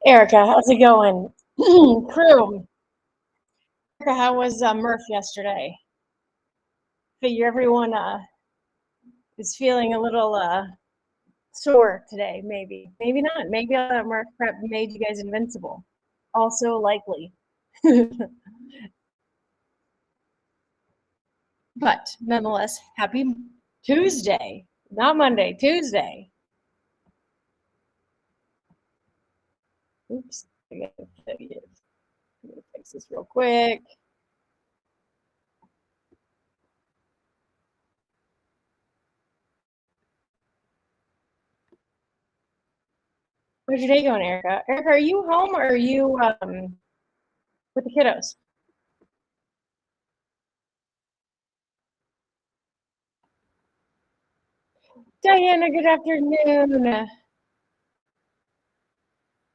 Erica, how's it going? Crew. Erica, how was Murph yesterday? Figure everyone is feeling a little sore today, maybe. Maybe not. Maybe Murph prep made you guys invincible. Also likely. But nonetheless, happy Tuesday. Not Monday, Tuesday. Oops. I gotta fix this real quick. How's your day going, Erica? Erica, are you home or are you with the kiddos? Diana, good afternoon.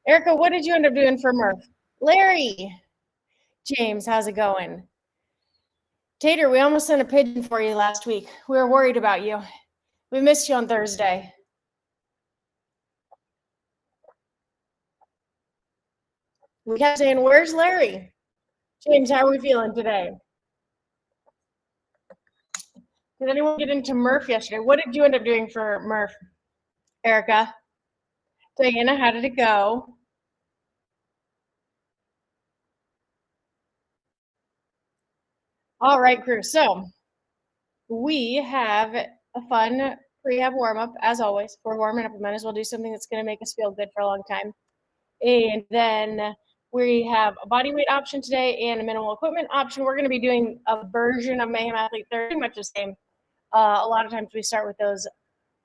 Erica, what did you end up doing for Murph? Larry. James, how's it going? Tater, we almost sent a pigeon for you last week. We were worried about you. We missed you on Thursday. We kept saying, where's Larry? James, how are we feeling today? Did anyone get into Murph yesterday? What did you end up doing for Murph? Erica? Diana, how did it go? All right, crew. So we have a fun prehab warm-up, as always. We're warming up. We might as well do something that's going to make us feel good for a long time. And then we have a body weight option today and a minimal equipment option. We're going to be doing a version of Mayhem Athlete. They're pretty much the same. A lot of times we start with those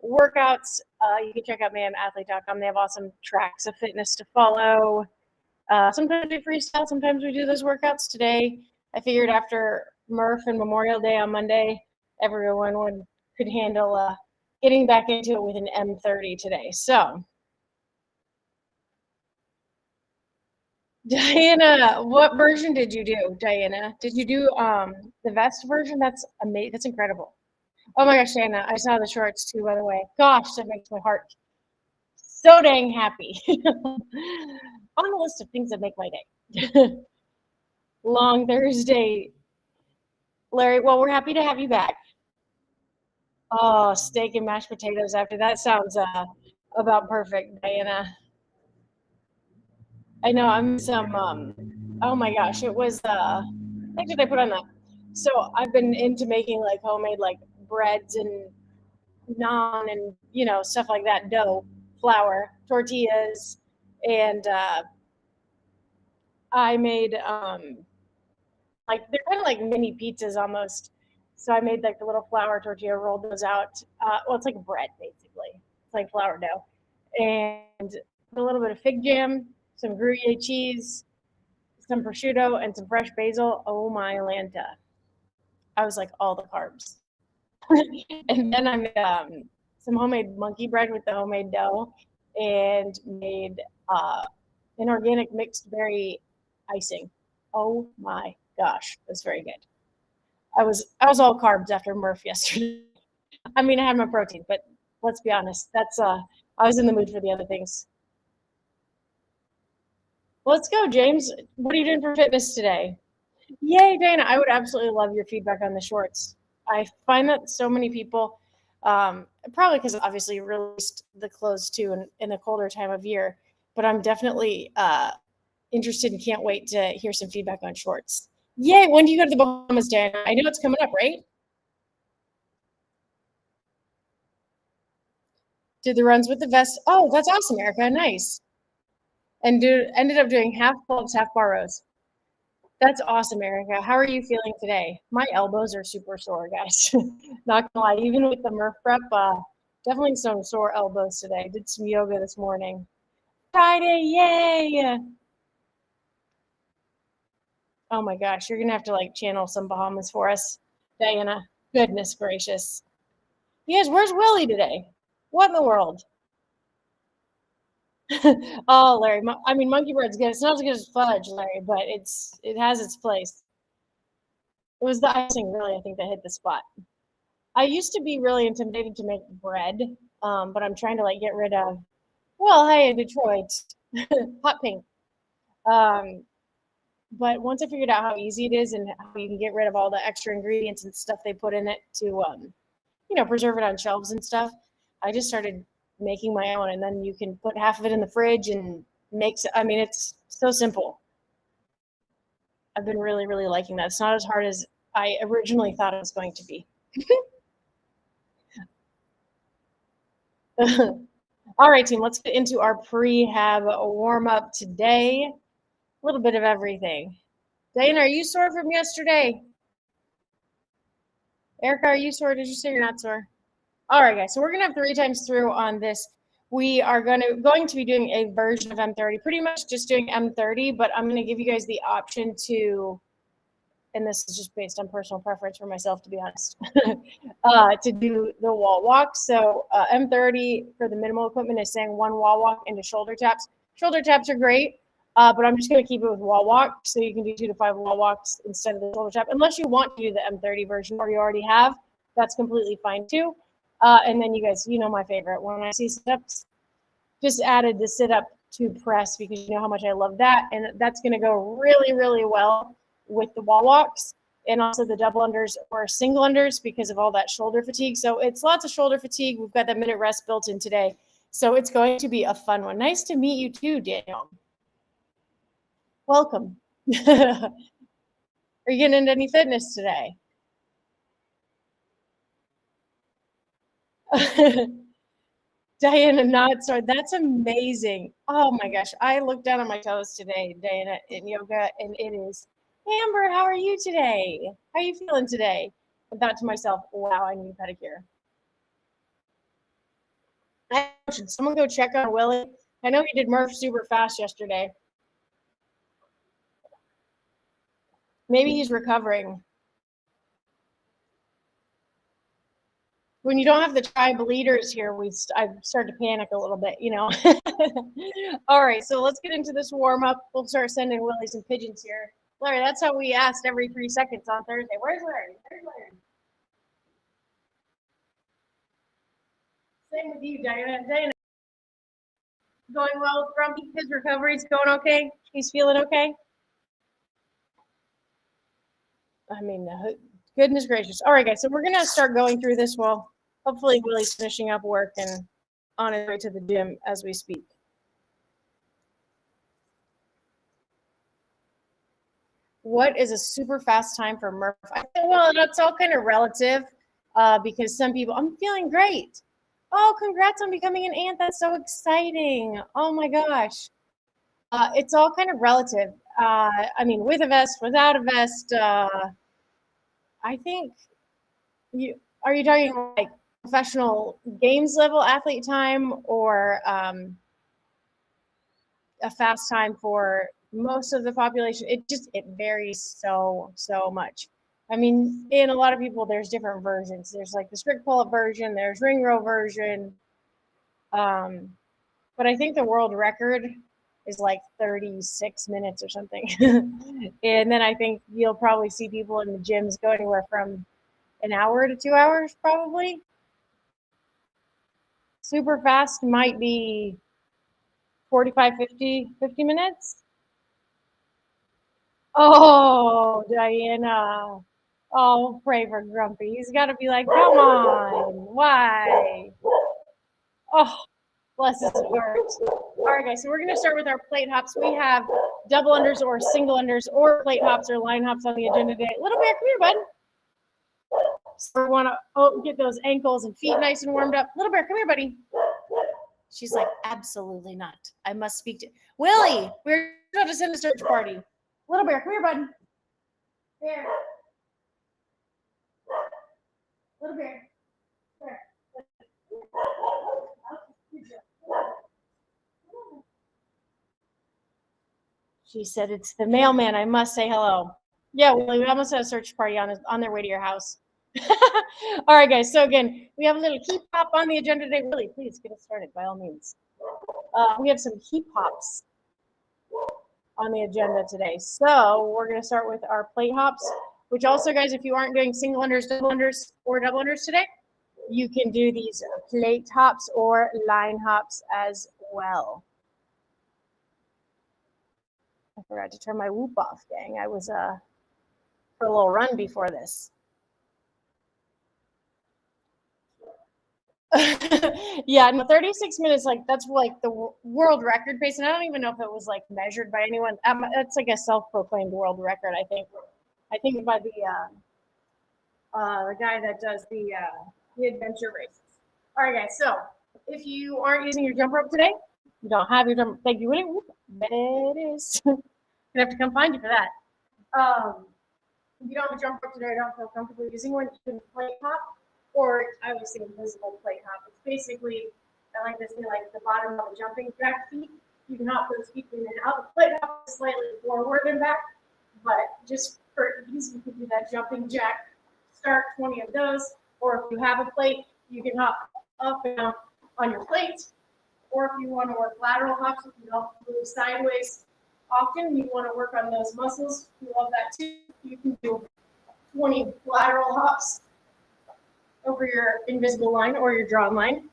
workouts. You can check out mayhemathlete.com. They have awesome tracks of fitness to follow. Sometimes we freestyle. Sometimes we do those workouts. Today, I figured after Murph and Memorial Day on Monday, everyone could handle getting back into it with an M30 today. So Diana, what version did you do, Diana? Did you do the vest version? That's amazing. That's incredible. Oh my gosh, Diana, I saw the shorts too, by the way. Gosh, that makes my heart so dang happy. On the list of things that make my day. Long Thursday. Larry, well, we're happy to have you back. Oh, steak and mashed potatoes after that sounds about perfect, Diana. I know I'm some oh my gosh, it was what did I put on that? So I've been into making like homemade like breads and naan and stuff like that, dough, flour, tortillas, and I made like they're kind of like mini pizzas almost. So I made like the little flour tortilla, rolled those out. Well, it's like bread basically. It's like flour dough, and a little bit of fig jam, some Gruyere cheese, some prosciutto, and some fresh basil. Oh my Lanta! I was like all the carbs. And then I made some homemade monkey bread with the homemade dough, and made an organic mixed berry icing. Oh my gosh, it was very good. I was all carbs after Murph yesterday. I mean, I had my protein, but let's be honest, that's I was in the mood for the other things. Let's go, James. What are you doing for fitness today? Yay, Dana. I would absolutely love your feedback on the shorts. I find that so many people, probably because obviously you released the clothes too in a colder time of year, but I'm definitely interested and can't wait to hear some feedback on shorts. Yay. When do you go to the Bahamas, Dana? I know it's coming up, right? Did the runs with the vest. Oh, that's awesome, Erica. Nice. And ended up doing half pull-ups, half bar rows. That's awesome, Erica. How are you feeling today? My elbows are super sore, guys. Not gonna lie, even with the Murph prep, definitely some sore elbows today. Did some yoga this morning. Friday, yay! Oh my gosh, you're gonna have to like channel some Bahamas for us, Diana. Goodness gracious. You guys, where's Willie today? What in the world? Oh, Larry. I mean, monkey bread's good. It's not as good as fudge, Larry, but it has its place. It was the icing, really, I think, that hit the spot. I used to be really intimidated to make bread, but I'm trying to like get rid of. Well, hey, in Detroit, hot pink. But once I figured out how easy it is and how you can get rid of all the extra ingredients and stuff they put in it to, preserve it on shelves and stuff, I just started making my own. And then you can put half of it in the fridge and it's so simple. I've been really, really liking that. It's not as hard as I originally thought it was going to be. All right, team, let's get into our prehab warm-up today. A little bit of everything. Diana, are you sore from yesterday? Erica, are you sore? Did you say you're not sore? All right, guys, so we're going to have 3 times through on this. We are going to be doing a version of M30, pretty much just doing M30, but I'm going to give you guys the option to, and this is just based on personal preference for myself, to be honest, to do the wall walk. So M30 for the minimal equipment is saying 1 wall walk into shoulder taps. Shoulder taps are great, but I'm just going to keep it with wall walk. So you can do 2 to 5 wall walks instead of the shoulder tap, unless you want to do the M30 version or you already have. That's completely fine too. And then you guys, my favorite, when I see sit-ups, just added the sit-up to press because you know how much I love that. And that's going to go really, really well with the wall walks and also the double unders or single unders because of all that shoulder fatigue. So it's lots of shoulder fatigue. We've got that minute rest built in today. So it's going to be a fun one. Nice to meet you too, Daniel. Welcome. Are you getting into any fitness today? Diana, not sorry. That's amazing. Oh my gosh. I looked down on my toes today, Diana, in yoga, and it is Amber, how are you today? How are you feeling today? I thought to myself, wow, I need a pedicure. Should someone go check on Willie? I know he did Murph super fast yesterday. Maybe he's recovering. When you don't have the tribe leaders here, I start to panic a little bit, All right, so let's get into this warm up. We'll start sending Willie some pigeons here. Larry, that's how we asked every 3 seconds on Thursday. Where's Larry? Where's Larry? Same with you, Diana. Diana, going well with Grumpy? His recovery's going okay? He's feeling okay? I mean, goodness gracious. All right, guys, so we're going to start going through this while hopefully Willie's finishing up work and on his way to the gym as we speak. What is a super fast time for Murph? Well, that's all kind of relative because some people, I'm feeling great. Oh, congrats on becoming an aunt. That's so exciting. Oh my gosh. It's all kind of relative. I mean, with a vest, without a vest. I think are you talking like professional games level athlete time or a fast time for most of the population? It varies so much. I mean, in a lot of people, there's different versions. There's like the strict pull-up version, there's ring row version. But I think the world record is like 36 minutes or something. And then I think you'll probably see people in the gyms go anywhere from an hour to 2 hours, probably. Super fast might be 45, 50 minutes. Oh, Diana. Oh, pray for Grumpy. He's got to be like, come on. Why? Oh, bless his heart. All right, guys. So we're going to start with our plate hops. We have double unders or single unders or plate hops or line hops on the agenda today. Little Bear, come here, bud. So we want to get those ankles and feet nice and warmed up. Little Bear, come here, buddy. She's like, absolutely not. I must speak to Willie. We're going to send a search party. Little Bear, come here, bud. Bear. Little Bear. Bear. She said, it's the mailman. I must say hello. Yeah, Willie, we almost had a search party on their way to your house. All right, guys. So again, we have a little heap hop on the agenda today. Willie, please get us started by all means. We have some heap hops on the agenda today. So we're going to start with our plate hops, which also, guys, if you aren't doing single unders, double unders, or double unders today, you can do these plate hops or line hops as well. I forgot to turn my whoop off, gang. I was for a little run before this. Yeah, no, 36 minutes, like that's like the world record pace, and I don't even know if it was like measured by anyone. It's like a self-proclaimed world record, I think. I think by the guy that does the adventure races. All right, guys. So if you aren't using your jump rope today, you don't have your jump. Thank you, Willie. There it is. Gonna have to come find you for that. If you don't have a jump rope today, don't feel comfortable using one, you can plate hop, or I would say invisible plate hop. It's basically, I like this thing, like the bottom of the jumping jack feet. You can hop those feet in and out. The plate hop is slightly forward and back, but just for ease, you can do that jumping jack. Start 20 of those, or if you have a plate, you can hop up and down on your plate. Or if you want to work lateral hops, if you don't move sideways often, you want to work on those muscles. You love that too. You can do 20 lateral hops over your invisible line or your drawn line.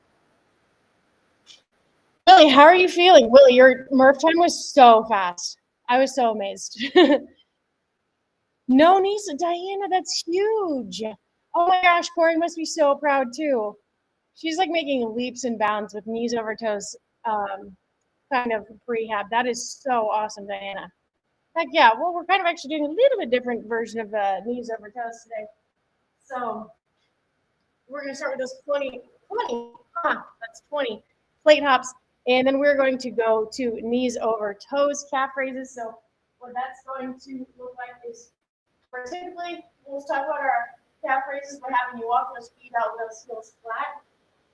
Willie, how are you feeling? Willie, your Murph time was so fast. I was so amazed. No knees, Diana, that's huge. Oh my gosh, Corey must be so proud too. She's like making leaps and bounds with knees over toes, kind of prehab. That is so awesome, Diana. Heck yeah. Well, we're kind of actually doing a little bit different version of knees over toes today. So we're going to start with those 20, that's 20 plate hops. And then we're going to go to knees over toes, calf raises. So what that's going to look like is, typically, we'll talk about our calf raises by having you walk those feet out with those heels flat.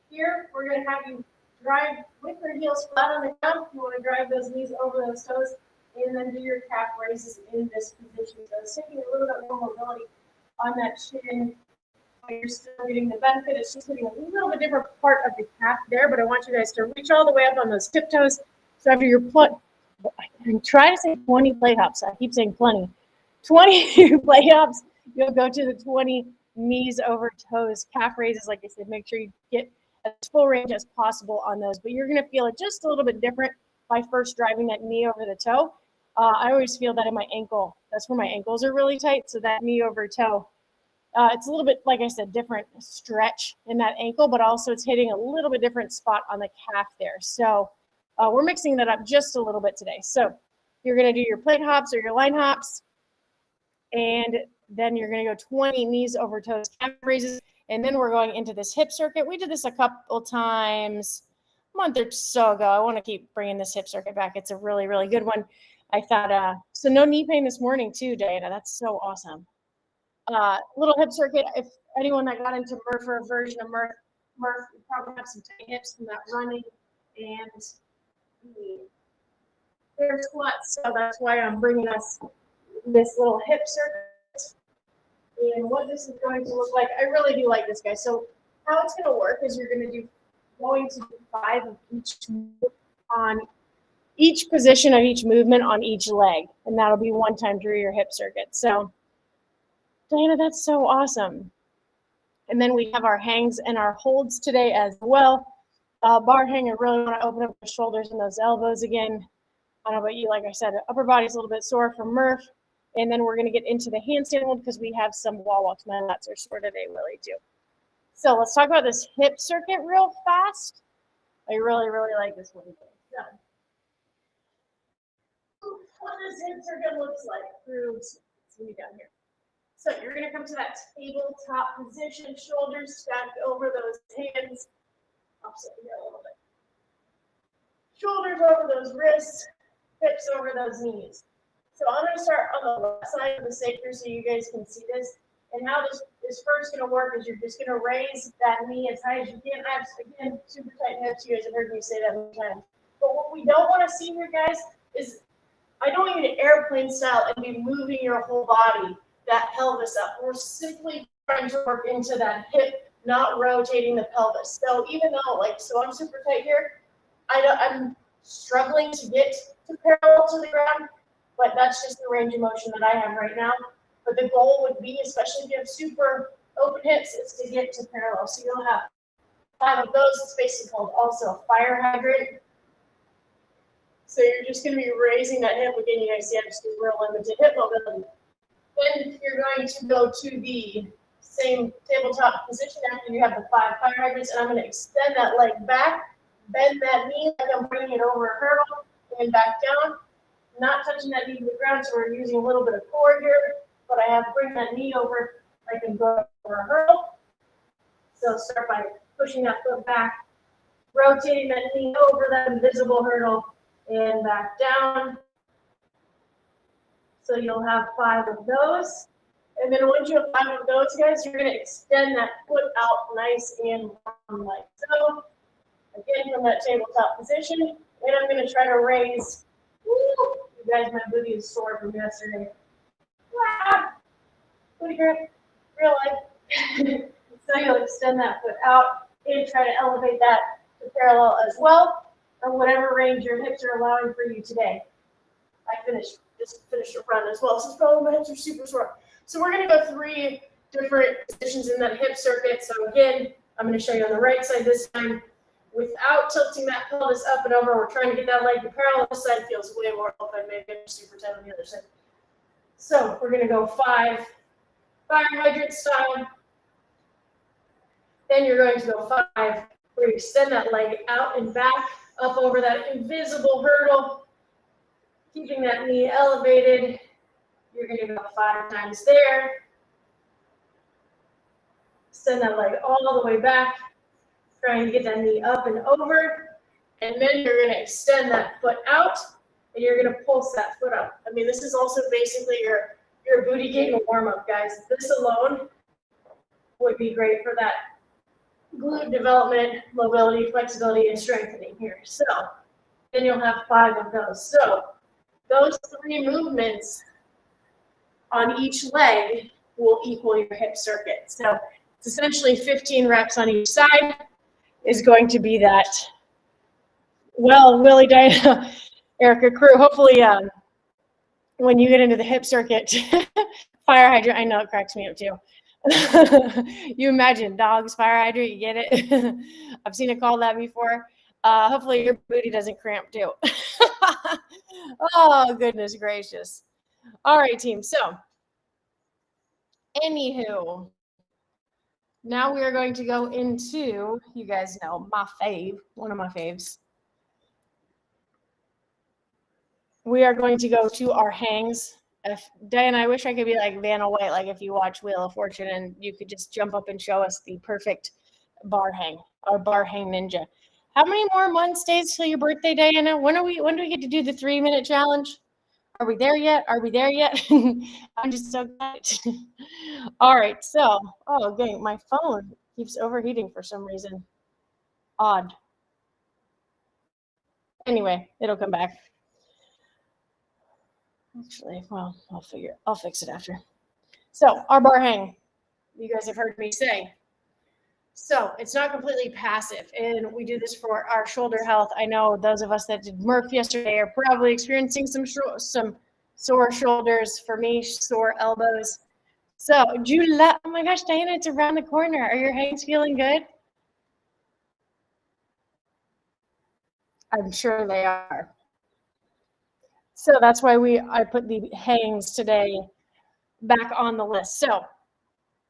Here, we're going to have you drive with your heels flat on the ground. You want to drive those knees over those toes, and then do your calf raises in this position. So it's taking a little bit more mobility on that shin. You're still getting the benefit. It's just hitting a little bit different part of the calf there, but I want you guys to reach all the way up on those tiptoes. So after your try to say 20 plate hops. I keep saying plenty. 20 plate hops. You'll go to the 20 knees over toes, calf raises. Like I said, make sure you get as full range as possible on those. But you're going to feel it just a little bit different by first driving that knee over the toe. I always feel that in my ankle. That's where my ankles are really tight. So that knee over toe. It's a little bit, like I said, different stretch in that ankle, but also it's hitting a little bit different spot on the calf there. So we're mixing that up just a little bit today. So you're going to do your plate hops or your line hops, and then you're going to go 20 knees over toes, calf raises, and then we're going into this hip circuit. We did this a couple times a month or so ago. I want to keep bringing this hip circuit back. It's a really, really good one. I thought, so no knee pain this morning too, Diana. That's so awesome. Little hip circuit. If anyone that got into Murph or a version of Murph would probably have some tight hips from that running and the air squats. So that's why I'm bringing us this little hip circuit. And what this is going to look like, I really do like this, guys. So how it's going to work is you're going to do 5 of each on each position of each movement on each leg, and that'll be one time through your hip circuit. So Diana, that's so awesome. And then we have our hangs and our holds today as well. Bar hang, I really want to open up the shoulders and those elbows again. I don't know about you, like I said, upper body's a little bit sore from Murph. And then we're going to get into the handstand hold because we have some wall walks. My lats are sore today, Willie, too. So let's talk about this hip circuit real fast. I really, really like this one. So, what this hip circuit looks like proves it's going to be down here. So you're going to come to that tabletop position, shoulders stacked over those hands. Opposite here a little bit. Shoulders over those wrists, hips over those knees. So I'm going to start on the left side of the sacrum so you guys can see this. And how this is first going to work is you're just going to raise that knee as high as you can. I have, again, super tight hips. You guys have heard me say that many times. But what we don't want to see here, guys, is I don't want you to airplane style and be moving your whole body, that pelvis up. We're simply trying to work into that hip, not rotating the pelvis. So even though, so I'm super tight here, I'm struggling to get to parallel to the ground, but that's just the range of motion that I have right now. But the goal would be, especially if you have super open hips, is to get to parallel. So you'll have 5 of those. It's basically called also a fire hydrant. So you're just going to be raising that hip. Again, you guys see I just do real limited hip mobility. Then you're going to go to the same tabletop position after you have the 5 fire hydrants, and I'm going to extend that leg back, bend that knee like I'm bringing it over a hurdle, and back down. Not touching that knee to the ground, so we're using a little bit of core here, but I have to bring that knee over like I'm going over a hurdle. So start by pushing that foot back, rotating that knee over that invisible hurdle, and back down. So you'll have 5 of those. And then once you have 5 of those, guys, you're going to extend that foot out nice and long like so. Again, from that tabletop position. And I'm going to try to raise. Woo, you guys, my booty is sore from yesterday. Ah, booty grip, real life. So you'll extend that foot out and try to elevate that to parallel as well, or whatever range your hips are allowing for you today. I just finished a run as well, so probably my hips are super sore. So we're going to go 3 different positions in that hip circuit. So again, I'm going to show you on the right side this time. Without tilting that pelvis up and over, we're trying to get that leg to parallel. This side feels way more open. Maybe I'm super tight on the other side. So we're going to go 5 fire hydrant style. Then you're going to go 5 where you extend that leg out and back, up over that invisible hurdle, keeping that knee elevated. You're going to go 5 times there. Extend that leg all the way back, trying to get that knee up and over. And then you're going to extend that foot out, and you're going to pulse that foot up. I mean, this is also basically your booty game warm-up, guys. This alone would be great for that glute development, mobility, flexibility, and strengthening here. So then you'll have 5 of those. So those 3 movements on each leg will equal your hip circuit. So it's essentially 15 reps on each side is going to be that. Well, Willie, Diana, Erica, crew, hopefully when you get into the hip circuit, fire hydrant, I know it cracks me up too. You imagine dogs, fire hydrant, you get it? I've seen it called that before. Hopefully your booty doesn't cramp too. Oh, goodness gracious. All right, team. So, anywho, now we are going to go into, you guys know, my fave, one of my faves. We are going to go to our hangs. Diana, I wish I could be like Vanna White, like if you watch Wheel of Fortune and you could just jump up and show us the perfect bar hang, our bar hang ninja. How many more months, days till your birthday, Diana? When do we get to do the 3-minute challenge? Are we there yet? Are we there yet? I'm just so excited. All right, so, oh, dang, my phone keeps overheating for some reason. Odd. Anyway, it'll come back. Actually, well, I'll fix it after. So, our bar hang, you guys have heard me say. So, it's not completely passive, and we do this for our shoulder health. I know those of us that did Murph yesterday are probably experiencing some sore shoulders. For me, sore elbows. So, oh my gosh, Diana, it's around the corner. Are your hangs feeling good? I'm sure they are. So that's why I put the hangs today back on the list. So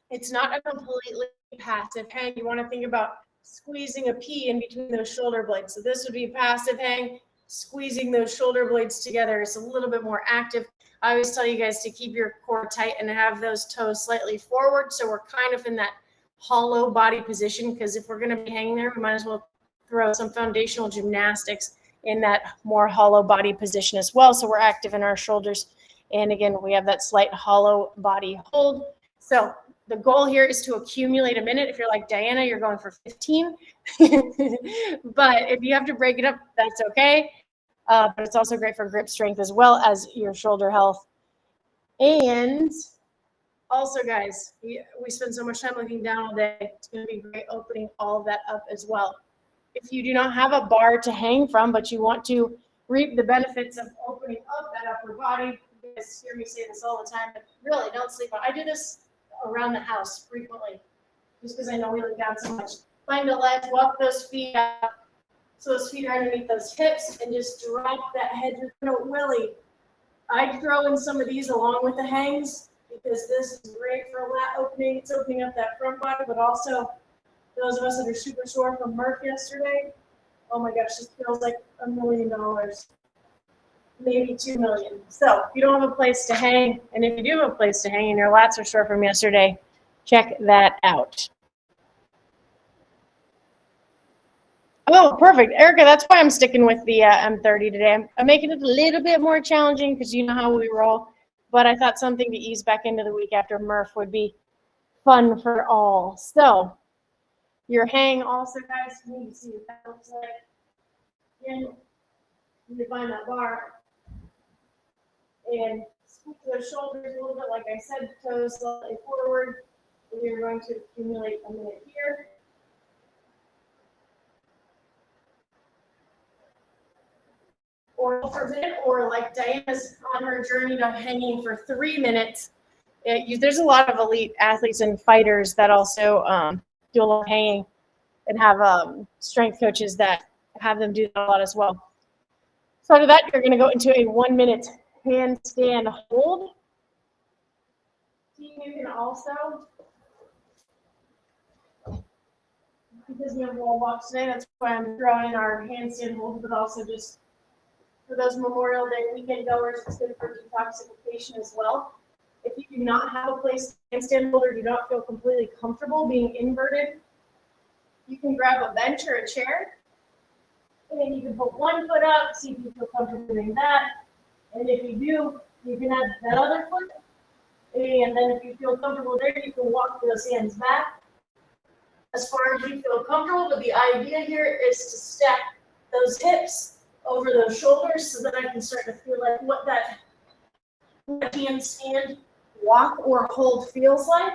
it's not a completely passive hang. You want to think about squeezing a pea in between those shoulder blades. So this would be a passive hang. Squeezing those shoulder blades together is a little bit more active. I always tell you guys to keep your core tight and have those toes slightly forward. So we're kind of in that hollow body position, because if we're going to be hanging there, we might as well throw some foundational gymnastics in that more hollow body position as well. So we're active in our shoulders. And again, we have that slight hollow body hold. So the goal here is to accumulate a minute. If you're like Diana, you're going for 15. But if you have to break it up, that's okay. But it's also great for grip strength as well as your shoulder health. And also, guys, we spend so much time looking down all day. It's going to be great opening all of that up as well. If you do not have a bar to hang from, but you want to reap the benefits of opening up that upper body, you guys hear me say this all the time, but really don't sleep on it. I do this around the house frequently, just because I know we look down so much. Find a ledge, walk those feet up, So those feet are underneath those hips and just drop that head. Willie, I'd throw in some of these along with the hangs because this is great for lat opening. It's opening up that front body, but also those of us that are super sore from Murph yesterday, oh my gosh, this feels like $1 million, maybe 2 million. So if you don't have a place to hang, and if you do have a place to hang and your lats are sore from yesterday, check that out. Oh, perfect. Erica, that's why I'm sticking with the M30 today. I'm making it a little bit more challenging because you know how we roll, but I thought something to ease back into the week after Murph would be fun for all. So your hang also, guys, you need to see what that looks like. Again, you need to find that bar and scoop those shoulders a little bit, like I said, toes slightly forward. We're going to accumulate a minute here. Or for a minute, or like Diana's on her journey to hanging for 3 minutes. There's a lot of elite athletes and fighters that also do a lot of hanging and have strength coaches that have them do that a lot as well. So after that, you're going to go into a 1 minute handstand hold. You can also, because we have wall walks today, that's why I'm throwing our handstand hold, but also just for those Memorial Day weekend goers, it's good for detoxification as well. If you do not have a place to handstand hold or do not feel completely comfortable being inverted, you can grab a bench or a chair, and you can put one foot up, see if you feel comfortable doing that. And if you do, you can add that other foot. And then if you feel comfortable there, you can walk those hands back as far as you feel comfortable. But the idea here is to stack those hips over those shoulders so that I can start to feel like what that handstand walk or hold feels like.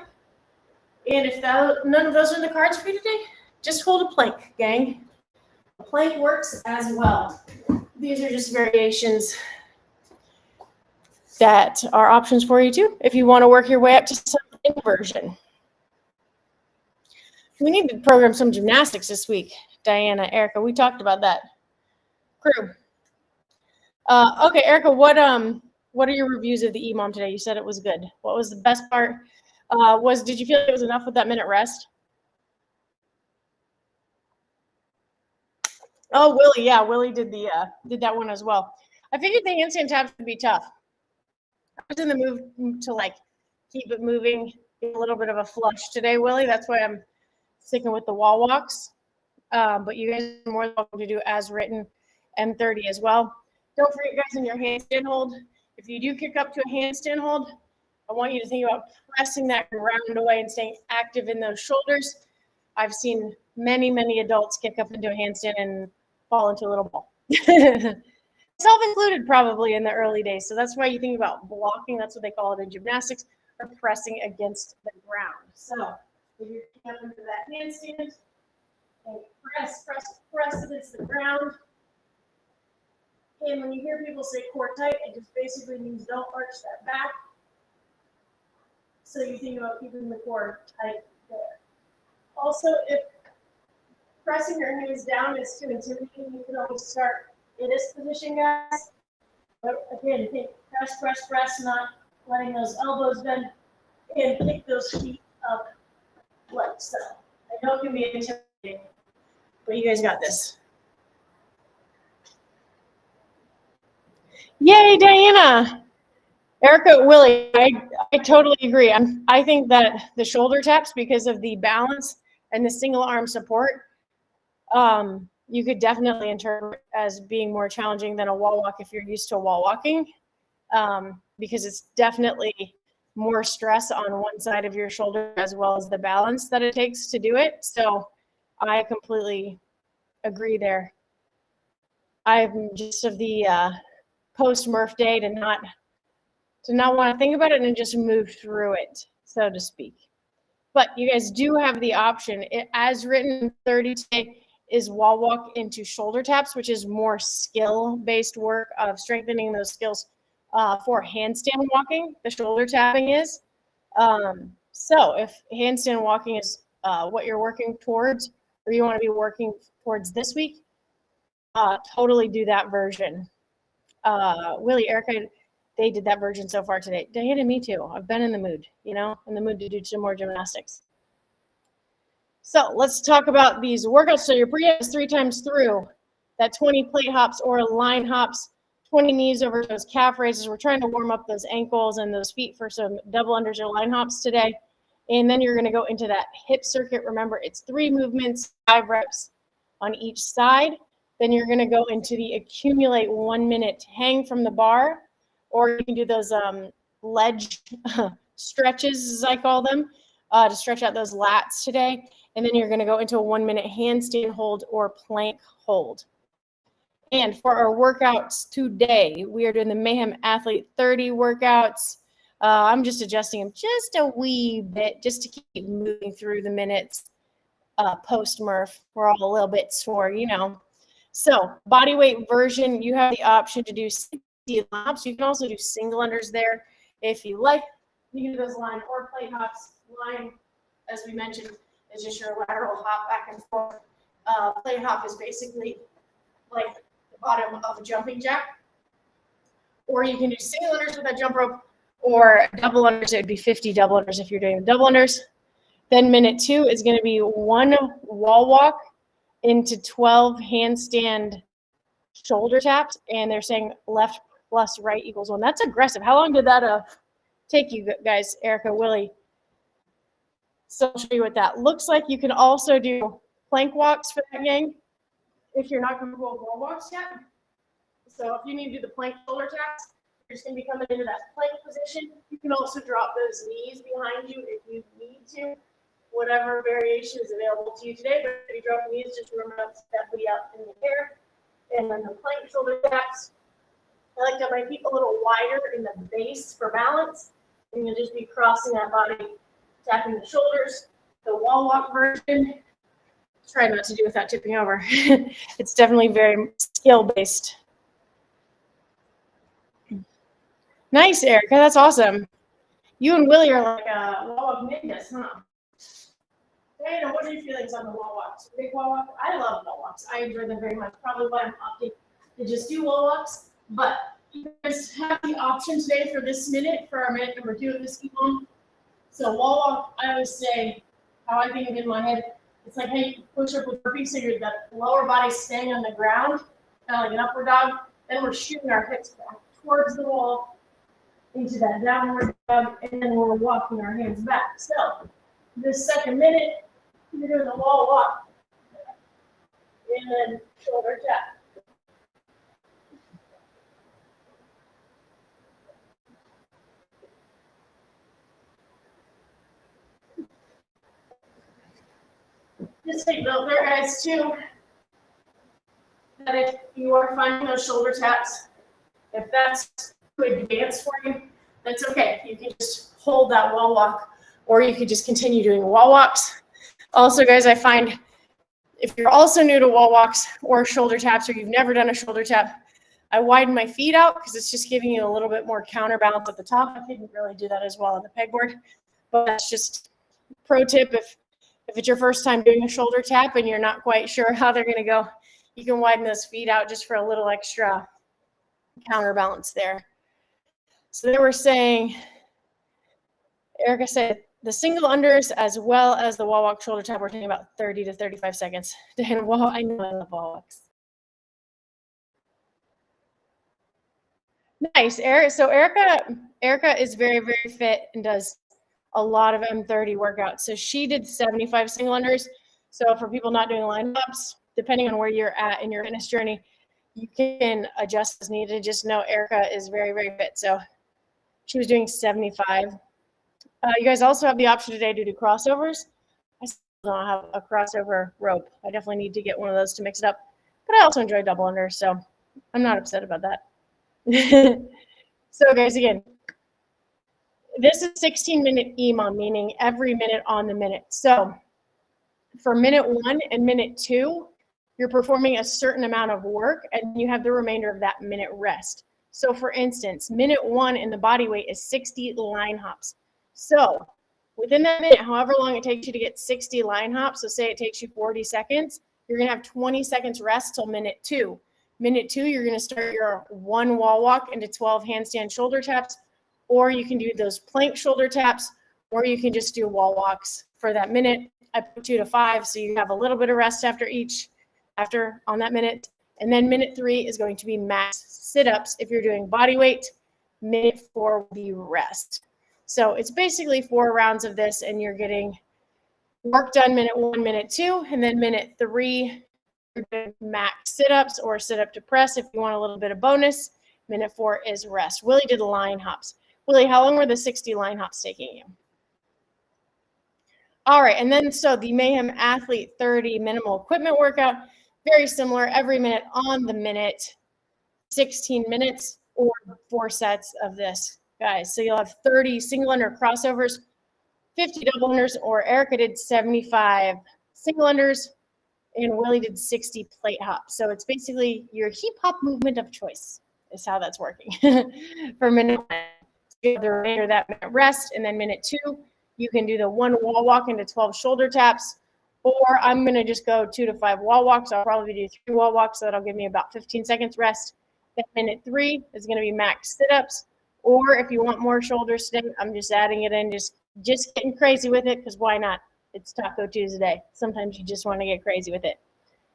And if none of those are in the cards for you today, just hold a plank, gang. A plank works as well. These are just variations that are options for you too if you want to work your way up to some inversion. We need to program some gymnastics this week, Diana, Erica. We talked about that. Crew. Okay, Erica, what are your reviews of the EMOM today? You said it was good. What was the best part? Did you feel it was enough with that minute rest? Oh, Willie, yeah, Willie did that one as well. I figured the handstand taps would be tough. I was in the mood to like keep it moving, get a little bit of a flush today, Willie. That's why I'm sticking with the wall walks. But you guys are more than welcome to do as written M30 as well. Don't forget, guys, in your handstand hold, if you do kick up to a handstand hold, I want you to think about pressing that ground away and staying active in those shoulders. I've seen many, many adults kick up into a handstand and fall into a little ball. Self-included probably in the early days. So that's why you think about blocking. That's what they call it in gymnastics, or pressing against the ground. So if you're kicking up into that handstand, and press against the ground. And when you hear people say core tight, it just basically means don't arch that back. So you think about keeping the core tight there. Also, if pressing your hands down is too intimidating, you can always start in this position, guys. But again, think press, not letting those elbows bend, and pick those feet up like so. I know it can be intimidating, but you guys got this. Yay, Diana! Erica, Willie, I totally agree. I think that the shoulder taps, because of the balance and the single arm support, you could definitely interpret as being more challenging than a wall walk if you're used to wall walking, because it's definitely more stress on one side of your shoulder as well as the balance that it takes to do it. So I completely agree there. I'm just of the post Murph day to not want to think about it and just move through it, so to speak. But you guys do have the option. As written 30 today is wall walk into shoulder taps, which is more skill-based work of strengthening those skills for handstand walking. The shoulder tapping is. So if handstand walking is what you're working towards, or you want to be working towards this week, totally do that version. Willie, Erica, they did that version so far today. Diana, me too. I've been in the mood, in the mood to do some more gymnastics. So let's talk about these workouts. So your prehab is 3 times through. That 20 plate hops or line hops, 20 knees over those calf raises. We're trying to warm up those ankles and those feet for some double unders or line hops today. And then you're going to go into that hip circuit. Remember, it's 3 movements, 5 reps on each side. Then you're going to go into the accumulate 1 minute hang from the bar, or you can do those ledge stretches, as I call them, to stretch out those lats today. And then you're going to go into a 1 minute handstand hold or plank hold. And for our workouts today, we are doing the Mayhem Athlete 30 workouts. I'm just adjusting them just a wee bit just to keep moving through the minutes post-Murph. We're all a little bit sore, So body weight version, you have the option to do 60 laps. You can also do single unders there if you like. You can do those line or plate hops. Line, as we mentioned, is just your lateral hop back and forth. Plate hop is basically like the bottom of a jumping jack. Or you can do single unders with that jump rope, or double unders. It would be 50 double unders if you're doing double unders. Then minute 2 is going to be 1 wall walk into 12 handstand shoulder taps, and they're saying left plus right equals 1. That's aggressive. How long did that take you guys, Erica, Willie? So I'll show you what that looks like. You can also do plank walks for that gang if you're not comfortable with wall walks yet. So if you need to do the plank shoulder taps, you're just going to be coming into that plank position. You can also drop those knees behind you if you need to. Whatever variation is available to you today, but if you drop the knees, just remember to step the out in the air. And then the plank shoulder taps, I like to have my feet a little wider in the base for balance. And you'll just be crossing that body, tapping the shoulders. The wall walk version, try not to do without tipping over. It's definitely very skill-based. Nice, Erica. That's awesome. You and Willie are like wall walk ninjas, huh? Dana, what are your feelings on the wall walks? Big wall walk? I love wall walks. I enjoy them very much. Probably why I'm opting to just do wall walks. But you guys have the option today for this minute, for our minute number 2 of this EMOM. So wall walk, I always say, how I think of it in my head, it's like, hey, push up with burpees, so you're the lower body staying on the ground, kind of like an upward dog. Then we're shooting our hips back towards the wall into that downward dog, and then we're walking our hands back. So this second minute, you're doing the wall walk, and then shoulder tap. Just take note there, guys, too, that if you are finding those shoulder taps, if that's too advanced for you, that's okay. You can just hold that wall walk, or you could just continue doing wall walks. Also, guys, I find if you're also new to wall walks or shoulder taps, or you've never done a shoulder tap, I widen my feet out because it's just giving you a little bit more counterbalance at the top. I couldn't really do that as well on the pegboard, but that's just pro tip. If it's your first time doing a shoulder tap and you're not quite sure how they're going to go, you can widen those feet out just for a little extra counterbalance there. So they were saying, Erica said, the single unders as well as the wall walk shoulder tap, we're taking about 30 to 35 seconds. And well, I know I love wall walks. Nice, Eric. So Erica is very, very fit and does a lot of M30 workouts. So she did 75 single unders. So for people not doing line ups, depending on where you're at in your fitness journey, you can adjust as needed. Just know Erica is very, very fit. So she was doing 75. You guys also have the option today to do crossovers. I still don't have a crossover rope. I definitely need to get one of those to mix it up. But I also enjoy double unders, so I'm not upset about that. So guys, again, this is 16-minute EMOM, meaning every minute on the minute. So for minute 1 and minute 2, you're performing a certain amount of work, and you have the remainder of that minute rest. So for instance, minute 1 in the body weight is 60 line hops. So within that minute, however long it takes you to get 60 line hops, so say it takes you 40 seconds, you're going to have 20 seconds rest till minute 2. Minute 2, you're going to start your 1 wall walk into 12 handstand shoulder taps, or you can do those plank shoulder taps, or you can just do wall walks for that minute. I put 2 to 5, so you have a little bit of rest after on that minute. And then minute 3 is going to be max sit-ups if you're doing body weight. Minute 4 will be rest. So it's basically 4 rounds of this, and you're getting work done minute 1, minute 2, and then minute 3, you're doing max sit-ups or sit-up to press if you want a little bit of bonus. Minute 4 is rest. Willie did line hops. Willie, how long were the 60 line hops taking you? All right, and then so the Mayhem Athlete 30 minimal equipment workout, very similar, every minute on the minute, 16 minutes or 4 sets of this, guys. So you'll have 30 single under crossovers, 50 double unders, or Erica did 75 single unders, and Willie did 60 plate hops. So it's basically your hip hop movement of choice is how that's working for minute 1. You have the remainder of that minute rest, and then minute 2, you can do the 1 wall walk into 12 shoulder taps, or I'm going to just go 2 to 5 wall walks. I'll probably do 3 wall walks, so that'll give me about 15 seconds rest. Then minute 3 is going to be max sit-ups, or if you want more shoulders today, I'm just adding it in, just getting crazy with it, because why not? It's Taco Tuesday. Sometimes you just want to get crazy with it.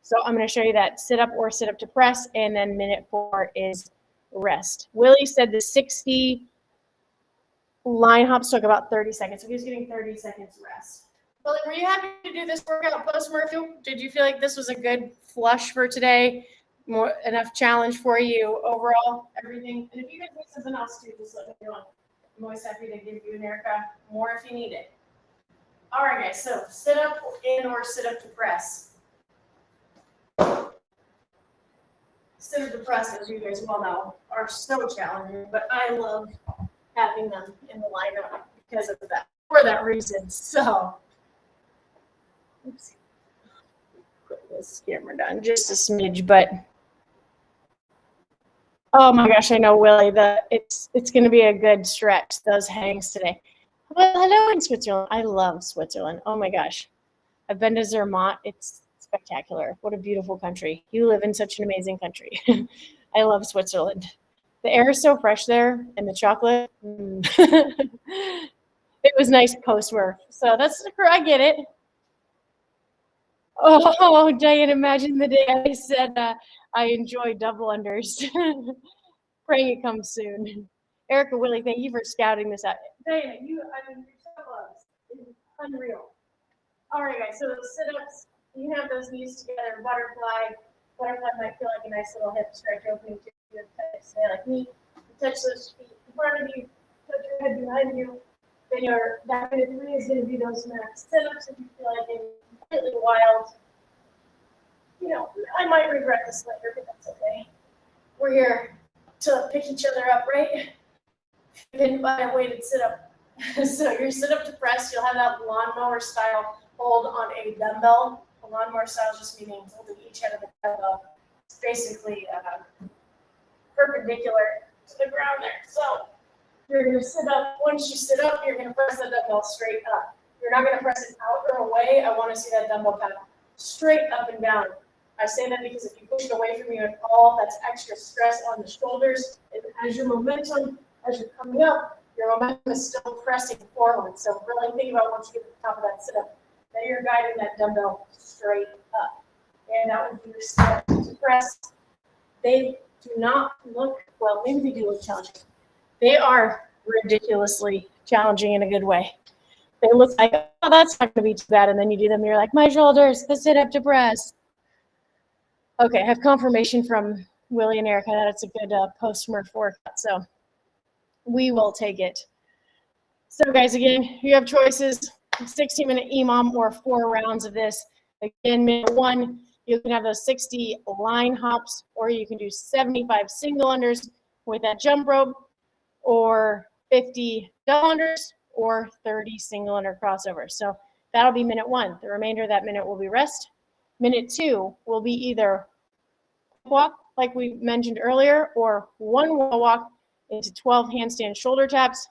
So I'm going to show you that sit-up or sit-up to press, and then minute 4 is rest. Willie said the 60 line hops took about 30 seconds. So he was getting 30 seconds rest. Willie, were you happy to do this workout post-Murphy? Did you feel like this was a good flush for today? More enough challenge for you overall, everything? And if you guys need something else too, just let me know. I'm always happy to give you and Erica more if you need it. All right, guys, so sit up in or sit up to press. Sit up to press, as you guys well know, are so challenging, but I love having them in the lineup because of that, for that reason. So, oops, put this camera down just a smidge, but oh my gosh, I know, Willie, it's going to be a good stretch, those hangs today. Well, hello in Switzerland. I love Switzerland. Oh my gosh. I've been to Zermatt. It's spectacular. What a beautiful country. You live in such an amazing country. I love Switzerland. The air is so fresh there, and the chocolate. It was nice post-work. So that's, I get it. Oh, Diane, imagine the day I said I enjoy double unders. Praying it comes soon. Erica, Willie, thank you for scouting this out. Diana, you're so close. It's unreal. All right, guys, so those sit-ups, you have those knees together, butterfly. Butterfly might feel like a nice little hip stretch opening to you. Stay like me. You touch those feet in front of you, touch your head behind you. Then your back minute 3 is going to be those max sit-ups if you feel like it's completely wild. You know, I might regret this later, but that's okay. We're here to pick each other up, right? Then by a weighted sit-up. So your sit-up to press, you'll have that lawnmower style hold on a dumbbell. A lawnmower style just meaning holding each end of the dumbbell. It's basically perpendicular to the ground there. So you're going to sit up. Once you sit up, you're going to press the dumbbell straight up. You're not going to press it out or away. I want to see that dumbbell kind of straight up and down. I say that because if you push it away from you at all, that's extra stress on the shoulders. And as your momentum, as you're coming up, your momentum is still pressing forward. So really think about once you get to the top of that sit-up, that you're guiding that dumbbell straight up. And that would be your sit-up to press. They do not look, well, maybe they do look challenging. They are ridiculously challenging in a good way. They look like, oh, that's not going to be too bad. And then you do them, and you're like, my shoulders, the sit-up to press. Okay, I have confirmation from Willie and Erica that it's a good post-Murph workout, so we will take it. So guys, again, you have choices, 60-minute EMOM or 4 rounds of this. Again, minute 1, you can have those 60 line hops, or you can do 75 single unders with that jump rope, or 50 double unders, or 30 single under crossovers. So that'll be minute 1. The remainder of that minute will be rest. Minute 2 will be either walk, like we mentioned earlier, or 1 wall walk into 12 handstand shoulder taps,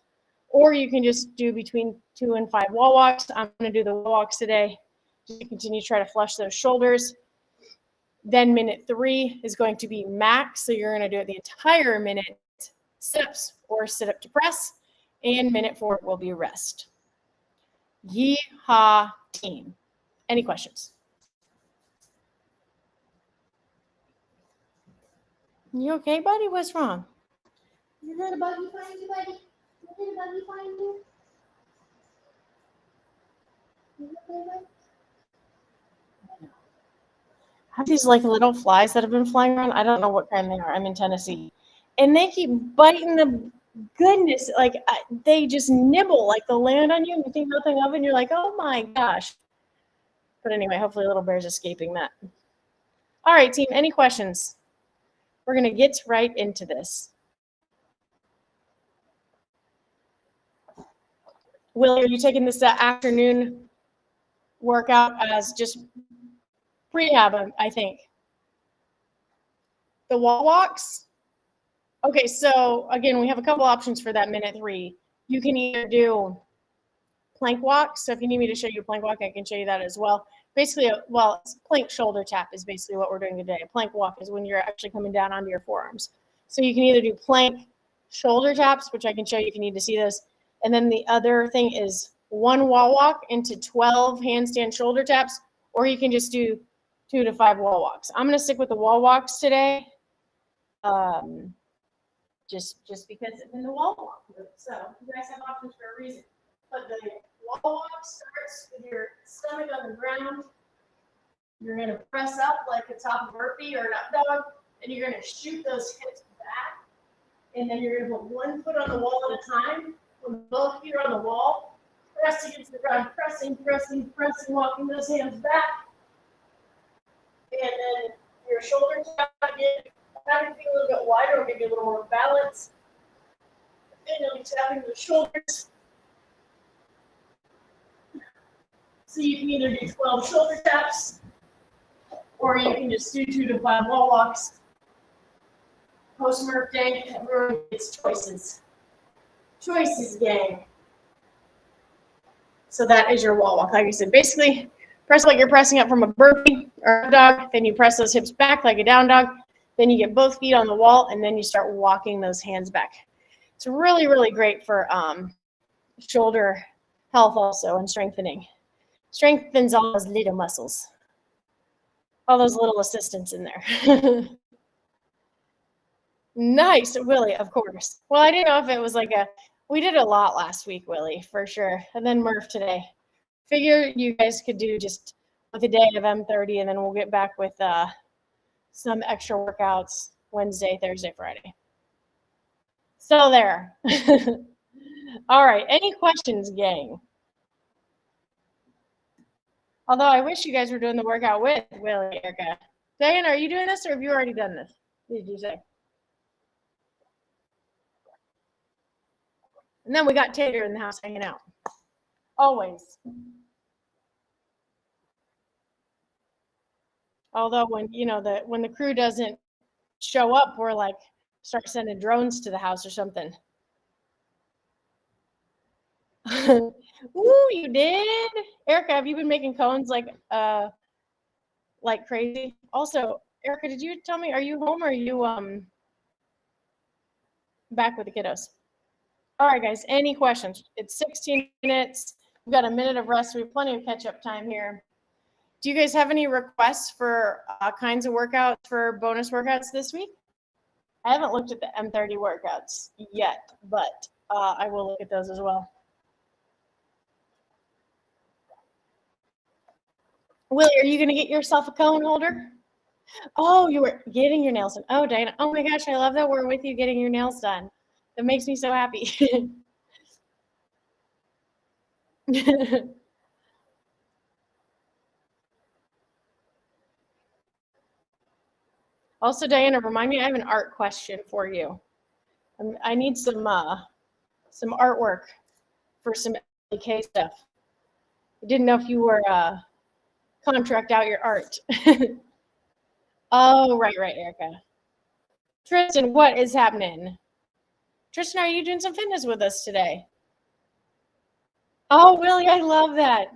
or you can just do between 2 and 5 wall walks. I'm going to do the wall walks today just to continue to try to flush those shoulders. Then minute 3 is going to be max. So you're going to do it the entire minute, sit-ups or sit-up to press. And minute 4 will be rest. Yeehaw, team. Any questions? You okay, buddy? What's wrong? You let a buggy find you, buddy? You let a buggy find you? You okay, buddy? I have these like little flies that have been flying around. I don't know what kind they are. I'm in Tennessee. And they keep biting the goodness. Like they just nibble. Like they'll land on you and you think nothing of it. And you're like, oh my gosh. But anyway, hopefully little bear's escaping that. All right, team. Any questions? We're going to get right into this. Will, are you taking this afternoon workout as just prehab, I think? The wall walks? Okay, so again, we have a couple options for that minute 3. You can either do plank walks. So if you need me to show you a plank walk, I can show you that as well. Basically, plank shoulder tap is basically what we're doing today. A plank walk is when you're actually coming down onto your forearms. So you can either do plank shoulder taps, which I can show you if you need to see this. And then the other thing is 1 wall walk into 12 handstand shoulder taps, or you can just do 2 to 5 wall walks. I'm going to stick with the wall walks today. Just because it's in the wall walk move. So you guys have options for a reason. But the wall walk starts with your stomach on the ground. You're going to press up like a top burpee or an up dog, and you're going to shoot those hips back. And then you're going to put 1 foot on the wall at a time. With both feet on the wall, press against the ground, pressing, walking those hands back. And then your shoulders tap again. Having feet a little bit wider will give you a little more balance. And you'll be tapping the shoulders. So you can either do 12 shoulder taps, or you can just do 2 to 5 wall walks. Post-Murph day, everyone gets choices. Choices, gang. So that is your wall walk. Like I said, basically, press like you're pressing up from a burpee or a dog. Then you press those hips back like a down dog. Then you get both feet on the wall, and then you start walking those hands back. It's really, really great for shoulder health also and strengthening. Strengthens all those little muscles. All those little assistants in there. Nice, Willie, of course. Well, I didn't know if it was like we did a lot last week, Willie, for sure. And then Murph today. Figure you guys could do just with a day of M30, and then we'll get back with some extra workouts Wednesday, Thursday, Friday. So there. All right. Any questions, gang? Although I wish you guys were doing the workout with Willie, Erica. Diana, are you doing this, or have you already done this? What did you say? And then we got Tater in the house hanging out. Always. Although when when the crew doesn't show up, we're like start sending drones to the house or something. Ooh, you did? Erica, have you been making cones like crazy? Also, Erica, did you tell me, are you home or are you back with the kiddos? All right, guys, any questions? It's 16 minutes. We've got a minute of rest. We have plenty of catch-up time here. Do you guys have any requests for kinds of workouts for bonus workouts this week? I haven't looked at the M30 workouts yet, but I will look at those as well. Willie, are you going to get yourself a cone holder? Oh, you were getting your nails done. Oh, Diana. Oh, my gosh. I love that we're with you getting your nails done. That makes me so happy. Also, Diana, remind me, I have an art question for you. I need some artwork for some EllyK stuff. I didn't know if you were contract out your art. Oh, right, Erica. Tristan, what is happening? Tristan, are you doing some fitness with us today? Oh, Willie, I love that.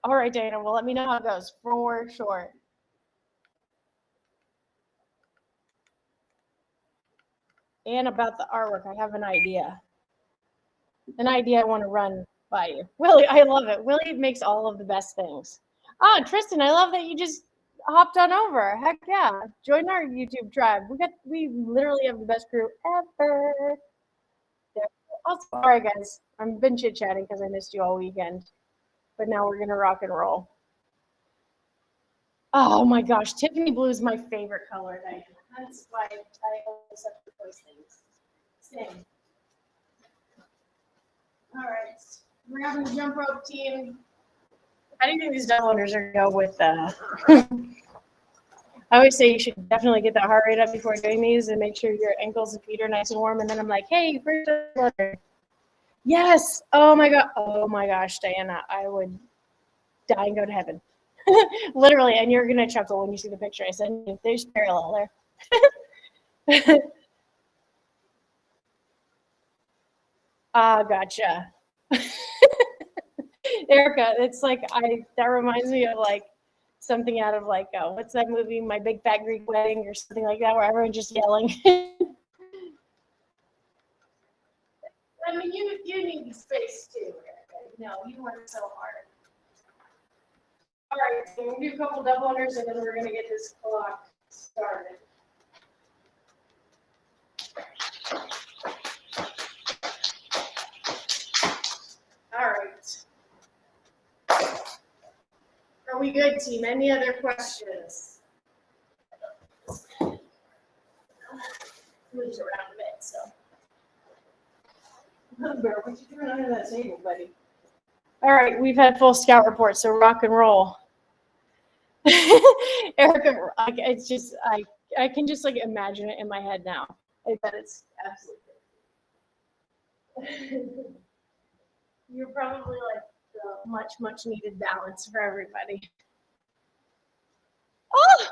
All right, Dana, well, let me know how it goes for sure. and about the artwork, I have an idea. An idea I want to run by you. Willie, I love it. Willie makes all of the best things. Oh, Tristan, I love that you just hopped on over. Heck yeah. Join our YouTube tribe. We literally have the best crew ever. Also, all right, guys. I've been chit-chatting because I missed you all weekend. But now we're gonna rock and roll. Oh my gosh, Tiffany blue is my favorite color, Diana. That's why I always have to post things. Same. All right, we're having the jump rope team. How do you think these double unders are gonna go with? I always say you should definitely get that heart rate up before doing these and make sure your ankles and feet are nice and warm. And then I'm like, hey, first double under. Yes. Oh my god. Oh my gosh, Diana, I would die and go to heaven. Literally, and you're gonna chuckle when you see the picture I sent you. There's parallel there. Gotcha. Erica, it's like that reminds me of like something out of like what's that movie, My Big Fat Greek Wedding or something like that, where everyone's just yelling. I mean, you need space too, Erica. No, you work so hard. All right, so we'll do a couple double unders and then we're gonna get this clock started. All right. Are we good, team? Any other questions? Moves around a bit, so. Bear, what you doing under that table, buddy? All right, we've had full scout report, so rock and roll. Erica, it's just I can just like imagine it in my head now. I bet it's absolutely. You're probably like the much needed balance for everybody. Oh,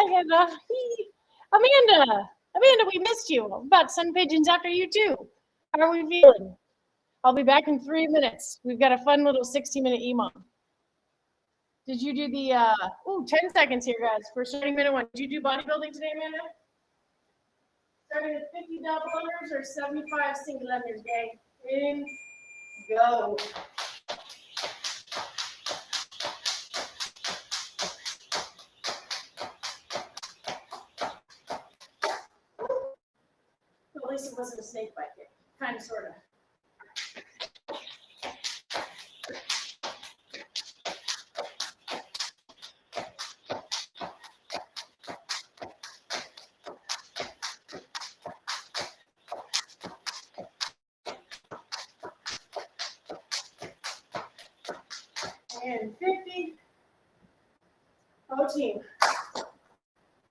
Diana, Amanda, we missed you. I'm about to send pigeons after you too. How are we feeling? I'll be back in 3 minutes. We've got a fun little 60-minute EMOM. Did you do the 10 seconds here, guys, for starting minute 1? Did you do bodybuilding today, Amanda? Starting with 50 double unders or 75 single unders, gang? In, go. Well, at least it wasn't a snake bite kick. Kind of, sort of. And 50. Oh, team.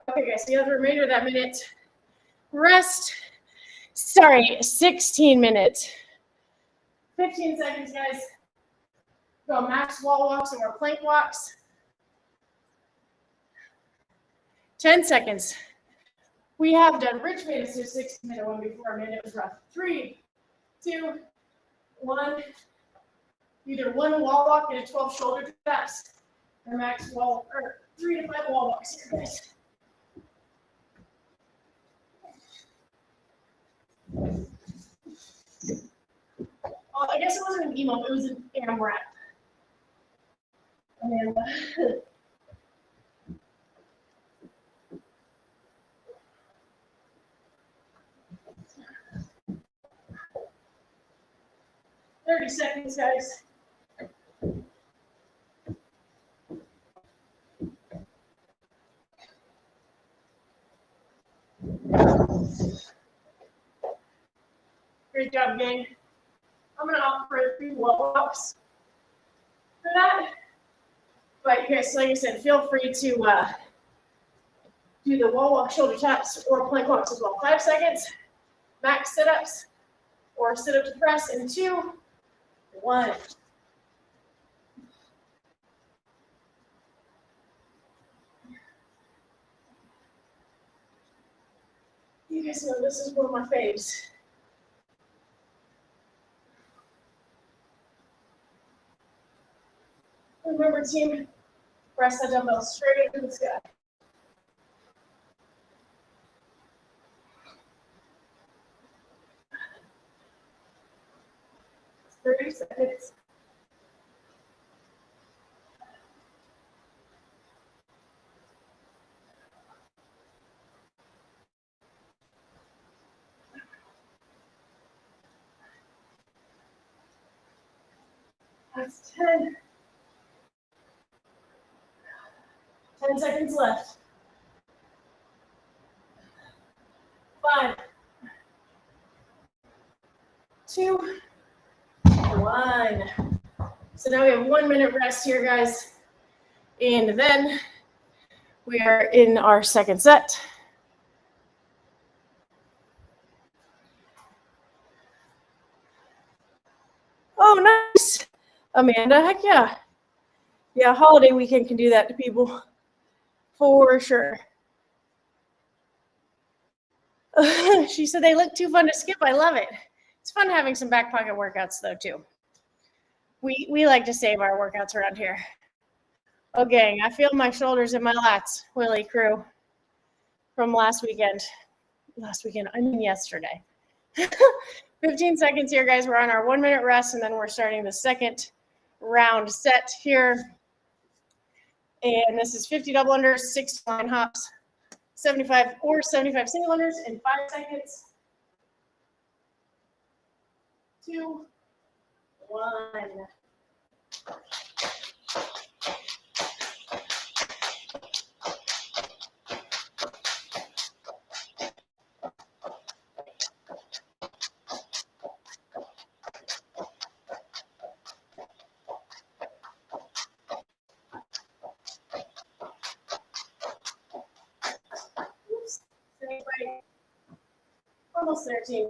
Okay, guys, so you have the remainder of that minute. Rest. Sorry, 16 minutes. 15 seconds, guys. Go max wall walks or plank walks. 10 seconds. We have done Rich made us do 60-minute one before. Man, it was rough. 3, 2, 1. Either one wall walk and a 12 shoulder taps, or max wall, or 3 to 5 wall walks here, guys. I guess it wasn't an EMOM, it was an AMRAP. Amanda. 30 seconds, guys. Great job, gang. I'm going to opt for 3 wall walks for that. But guys, like I said, feel free to do the wall walk, shoulder taps, or plank walks as well. 5 seconds, max sit-ups, or sit-up to press in 2, 1. You guys know this is one of my faves. Remember, team, press the dumbbell straight into the sky. 30 seconds. That's 10. 10 seconds left. 5, 2, 1. So now we have 1 minute rest here, guys. And then we are in our second set. Oh, nice. Amanda, heck yeah. Yeah, holiday weekend can do that to people. For sure. She said they look too fun to skip. I love it. It's fun having some back pocket workouts, though, too. We like to save our workouts around here. Oh, gang, I feel my shoulders and my lats, Willie crew, from last weekend. I mean yesterday. 15 seconds here, guys. We're on our 1 minute rest, and then we're starting the second round set here. And this is 50 double unders, 6 line hops, 75 single unders in 5 seconds. 2, 1. Oops. Almost there, team.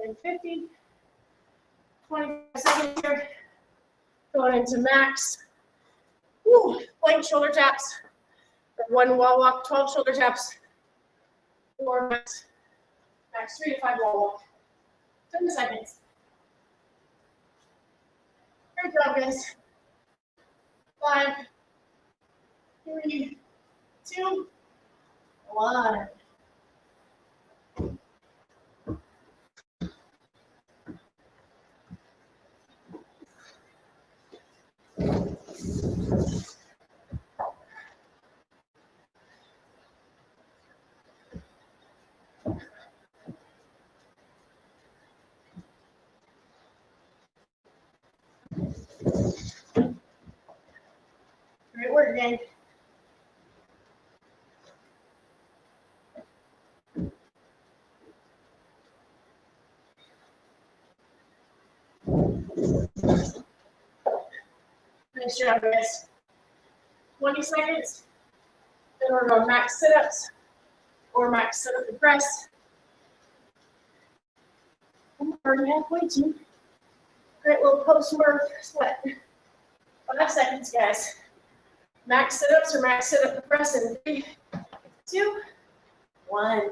And 50, 25 seconds here. Going into max. Woo, plank shoulder taps. 1 wall walk, 12 shoulder taps. 4 max. Max 3 to 5 wall walk. 10 seconds. Great job, guys. 5, 3, 2, 1. Great work, gang. Nice job, guys. 20 seconds. Then we're going max sit-ups or max sit-up and press. I'm already halfway to. Great little post-work sweat. 5 seconds, guys. Max sit-ups or max sit-up and press in 3, 2, 1.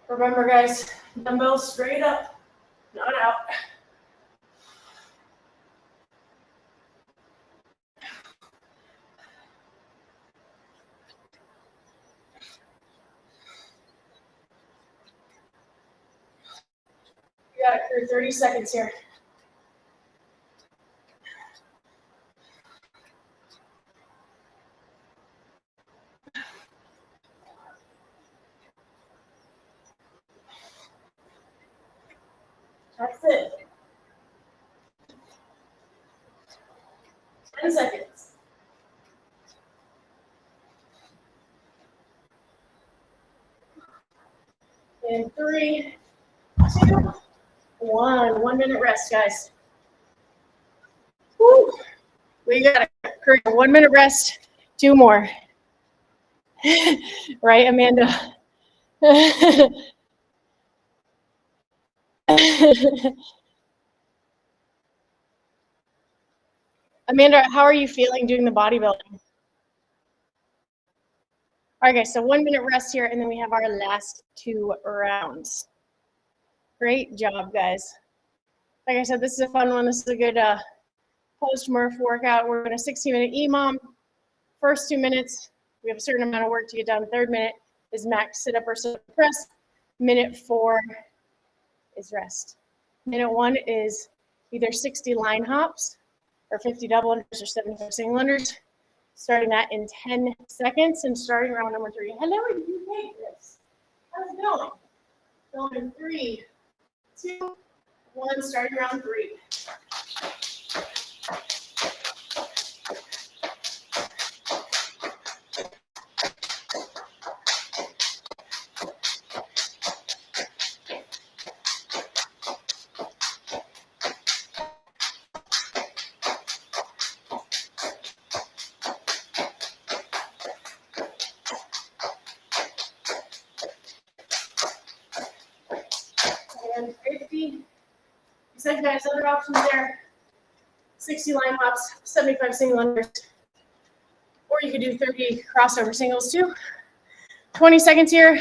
Remember, guys, dumbbells straight up, not out. You got it for 30 seconds here. That's it. 10 seconds. In 3, 2, 1. 1 minute rest, guys. Woo. We got a 1 minute rest. 2 more. Right, Amanda? Amanda, how are you feeling doing the bodybuilding? All right, guys, so 1 minute rest here, and then we have our last 2 rounds. Great job, guys. Like I said, this is a fun one. This is a good post-Murph workout. We're doing a 60-minute EMOM. First 2 minutes, we have a certain amount of work to get done. Third minute is max sit-up or sit-up press. Minute 4 is rest. Minute 1 is either 60 line hops or 50 double unders or 75 single unders. Starting that in 10 seconds and starting round number 3. Hello, you take this. How's it going? Going in 3, 2, 1, starting round 3. And 50. Like guys, other options there. 60 line hops, 75 single unders. Or you could do 30 crossover singles too. 20 seconds here.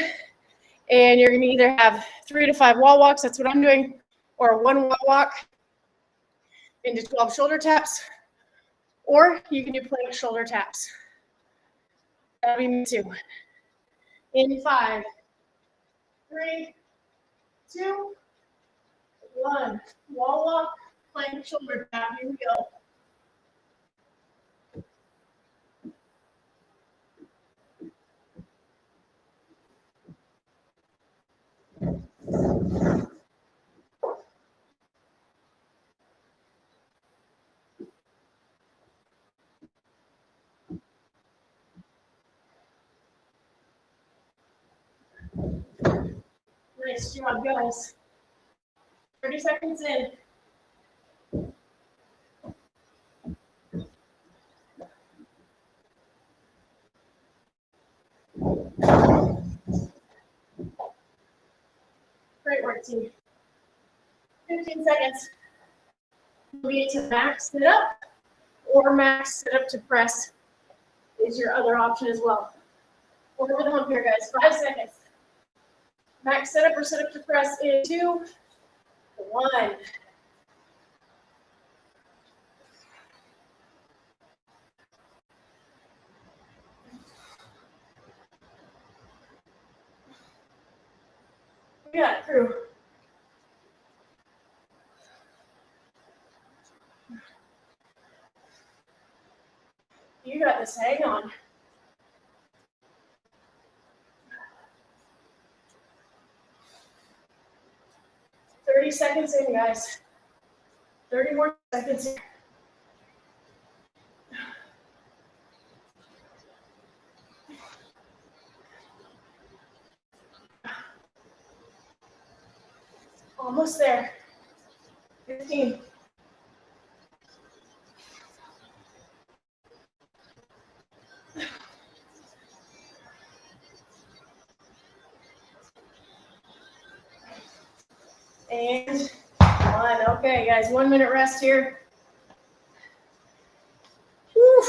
And you're gonna either have 3 to 5 wall walks, that's what I'm doing, or 1 wall walk into 12 shoulder taps. Or you can do plank shoulder taps. That'll be me too. In 5, 3, 2, 1. Wall walk, plank shoulder tap. Here we go. Nice job, guys. 30 seconds in. Great work, team. 15 seconds. Moving to max sit up or max sit up to press is your other option as well. Over the hump here, guys. 5 seconds. Max sit up or sit up to press in 2, 1. We got it, crew. You got this. Hang on. "30 seconds in, guys. 30 more seconds here. Almost there. 15. And 1. Okay, guys, 1 minute rest here. Whew.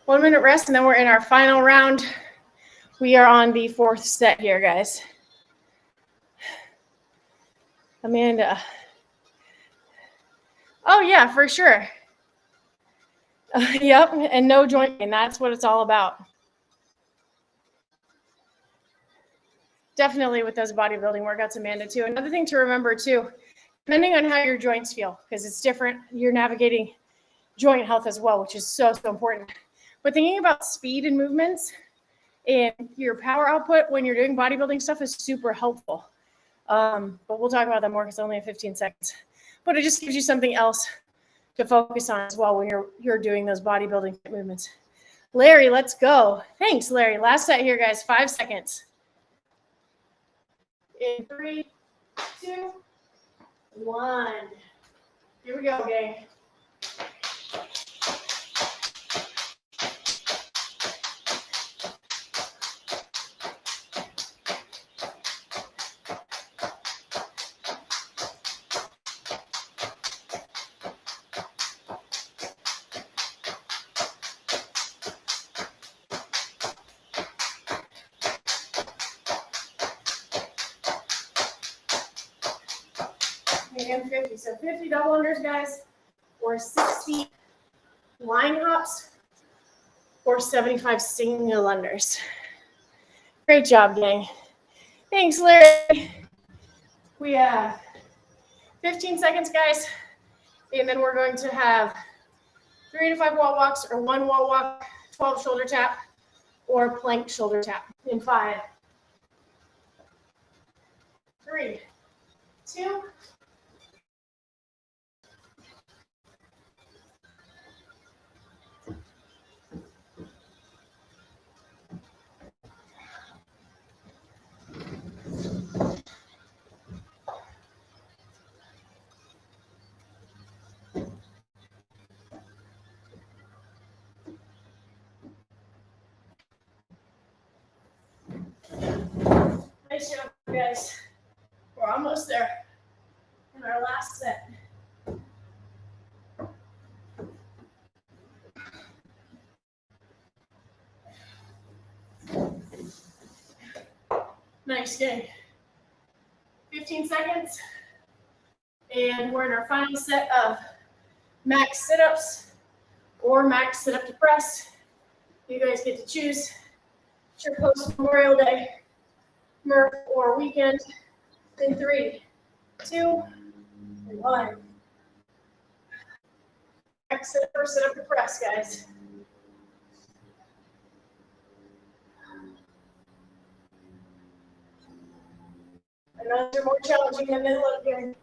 1 minute rest, and then we're in our final round. We are on the 4th set here, guys. Amanda. Oh, yeah, for sure. Yep, and no jointing. That's what it's all about. Definitely with those bodybuilding workouts, Amanda, too. Another thing to remember, too, depending on how your joints feel, because it's different, you're navigating joint health as well, which is so, so important. But thinking about speed and movements and your power output when you're doing bodybuilding stuff is super helpful. But we'll talk about that more because it's only 15 seconds. But it just gives you something else to focus on as well when you're doing those bodybuilding movements. Larry, let's go. Thanks, Larry. Last set here, guys. 5 seconds. In 3, 2, 1. Here we go, gang. and 50. So 50 double unders, guys, or 60 line hops, or 75 single unders. Great job, gang. Thanks, Larry. We have 15 seconds, guys, and then we're going to have 3 to 5 wall walks, or 1 wall walk, 12 shoulder tap, or plank shoulder tap in 5, 3, 2. Nice job, guys. We're almost there in our last set. Nice, gang. 15 seconds. And we're in our final set of max sit-ups or max sit-up to press. You guys get to choose. It's your post-Memorial Day, Murph, or weekend. In 3, 2, 1. Max sit-up or sit-up to press, guys. I know they're more challenging than they look here.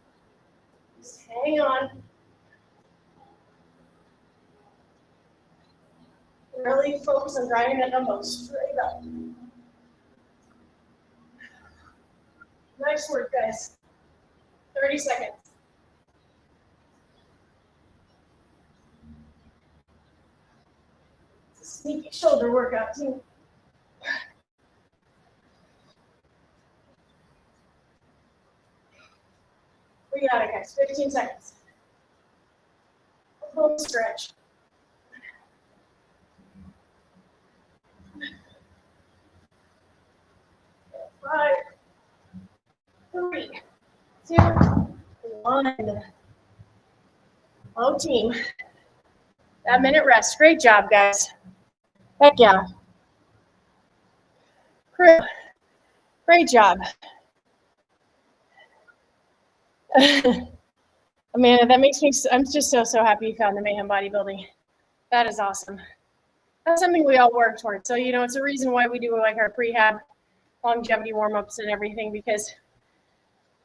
Just hang on. Really focus on driving that dumbbell straight up. Nice work, guys. 30 seconds. It's a sneaky shoulder workout, too. We got it, guys. 15 seconds. Home stretch. 5, 3, 2, 1. Low team. That minute rest. Great job, guys. Heck yeah. Crew. Great job. Amanda, that makes me, I'm just so happy you found the Mayhem Bodybuilding. That is awesome. That's something we all work towards. So, you know, it's a reason why we do like our prehab, longevity warm-ups and everything, because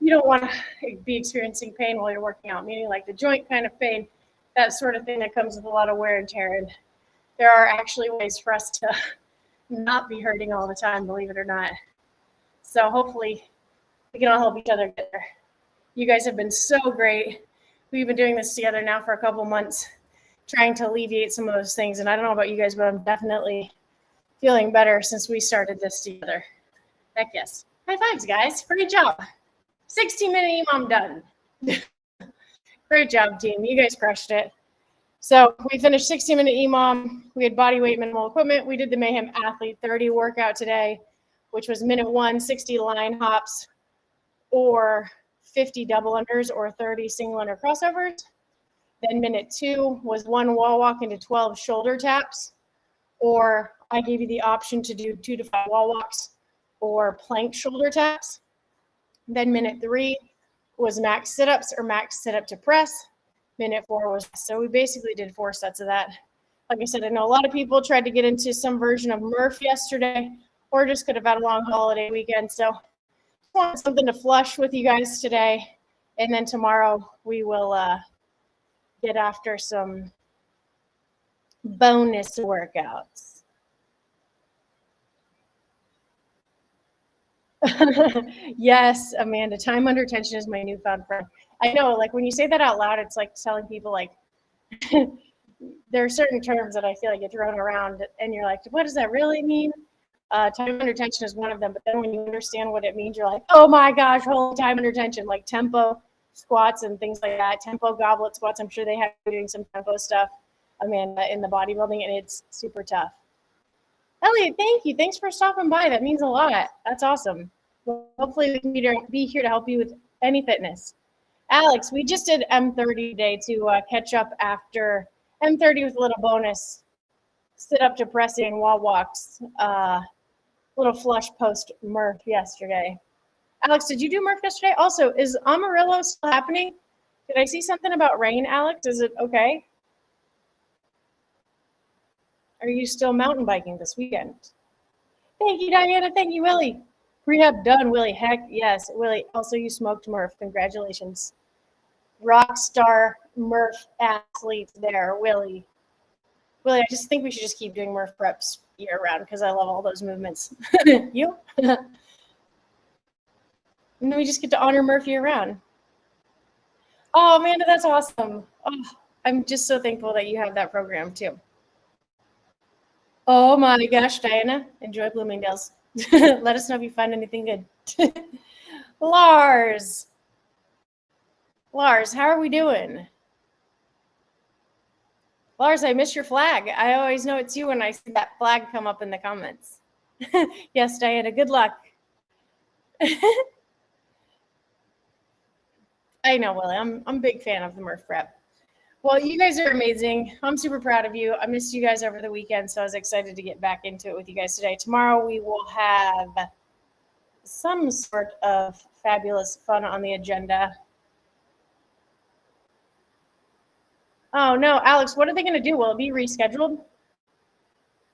you don't want to be experiencing pain while you're working out, meaning like the joint kind of pain, that sort of thing that comes with a lot of wear and tear. And there are actually ways for us to not be hurting all the time, believe it or not. So hopefully we can all help each other get there. You guys have been so great. We've been doing this together now for a couple months, trying to alleviate some of those things. And I don't know about you guys, but I'm definitely feeling better since we started this together. Heck yes. High fives, guys. Great job. 16-minute EMOM done. Great job, team. You guys crushed it. So we finished 60-minute EMOM. We had body weight minimal equipment. We did the Mayhem Athlete 30 workout today, which was minute 1, 60 line hops, or 50 double unders, or 30 single under crossovers. Then minute 2 was 1 wall walk into 12 shoulder taps, or I gave you the option to do 2 to 5 wall walks or plank shoulder taps. Then minute 3 was max sit-ups or max sit-up to press. Minute 4 was, so we basically did 4 sets of that. Like I said, I know a lot of people tried to get into some version of Murph yesterday, or just could have had a long holiday weekend. So just wanted something to flush with you guys today. And then tomorrow we will get after some bonus workouts. Yes, Amanda, time under tension is my newfound friend. I know, like when you say that out loud, it's like telling people like there are certain terms that I feel like get thrown around and you're like, what does that really mean? Time under tension is one of them, but then when you understand what it means, you're like, oh my gosh, holy time under tension, like tempo squats and things like that, tempo goblet squats. I'm sure they have doing some tempo stuff, Amanda, in the bodybuilding, and it's super tough. Elliot, thank you. Thanks for stopping by. That means a lot. That's awesome. Well, hopefully we can be here to help you with any fitness. Alex, we just did M30 today to catch up after M30 with a little bonus sit up to pressing wall walks, little flush post Murph yesterday. Alex, did you do Murph yesterday? Also, is Amarillo still happening? Did I see something about rain, Alex? Is it okay? Are you still mountain biking this weekend? Thank you, Diana. Thank you, Willie. Prehab done, Willie. Heck yes, Willie. Also, you smoked Murph. Congratulations. Rock star Murph athlete there, Willie. Willie, I just think we should just keep doing Murph preps year round because I love all those movements. You? And then we just get to honor Murph year round. Oh, Amanda, that's awesome. Oh, I'm just so thankful that you have that program too. Oh my gosh, Diana, enjoy Bloomingdale's. Let us know if you find anything good. Lars, how are we doing? Lars, I miss your flag. I always know it's you when I see that flag come up in the comments. Yes, Diana, good luck. I know, Willie. I'm a big fan of the Murph prep. Well, you guys are amazing. I'm super proud of you. I missed you guys over the weekend, so I was excited to get back into it with you guys today. Tomorrow we will have some sort of fabulous fun on the agenda. Oh, no, Alex, what are they going to do? Will it be rescheduled?